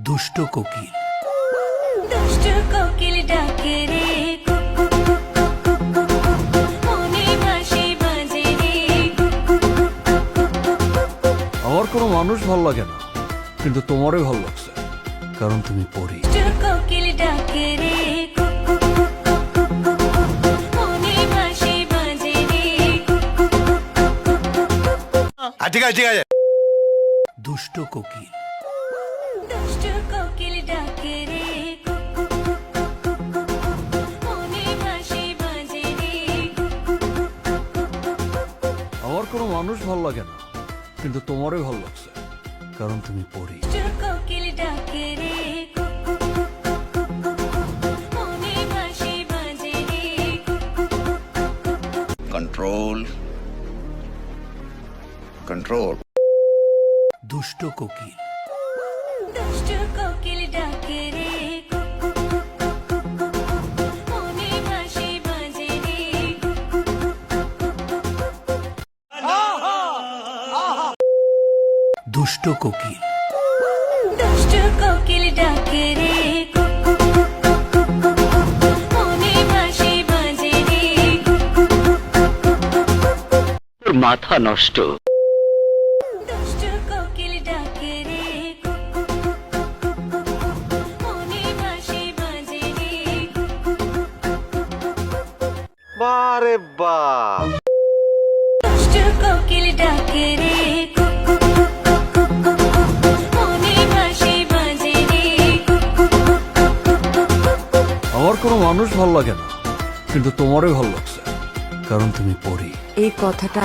দুষ্ট কোকিল। দুষ্ট কোকিল ডাকে রে কুকু কুকু কুকু কুকু, মনে বাঁশি বাজে রে কুকু কুকু কুকু। আমার কোনো মানুষ ভালো লাগে না, কিন্তু তোমারই ভালো লাগছে, কারণ তুমি পড়ি। দুষ্ট কোকিল ডাকে রে কুকু কুকু কুকু কুকু, মনে বাঁশি বাজে রে কুকু কুকু কুকু। ঠিক আছে ঠিক আছে। দুষ্ট কোকিল। দুষ্ট কোকিল ডাকে রে কুকু কুকু কুকু কুকু, মনে বাঁশি বাজে রে কুকু কুকু কুকু। আমার কোনো মানুষ ভালো লাগে না, কিন্তু তোমারই ভালো লাগছে, কারণ তুমি পড়ি। দুষ্ট কোকিল ডাকে রে কুকু কুকু কুকু কুকু, মনে বাঁশি বাজে রে কুকু কুকু কুকু। Control control. দুষ্ট কোকিল। দুষ্ট কোকিল ডাকে রে কুকু কুকু কুকু কুকু, মনে বাঁশি বাজে রে কুকু কুকু কুকু। দুষ্ট কোকিল। দুষ্ট কোকিল ডাকে রে কুকু কুকু কুকু কুকু, মনে বাঁশি বাজে রে কুকু কুকু কুকু। মাথা নষ্ট। দুষ্ট কোকিল ডাকে রে কুকু কুকু কুকু কুকু, মনে বাঁশি বাজে রে কুকু কুকু কুকু। বারে বাপ, দুষ্ট কোকিল ডাকে রে কুকু কুকু কুকু কুকু, মনে বাঁশি বাজে রে কুকু কুকু কুকু। আমার কোনো মানুষ ভালো লাগে না, কিন্তু তোমারই ভালো লাগছে, কারণ তুমি পড়ি। এই কথাটা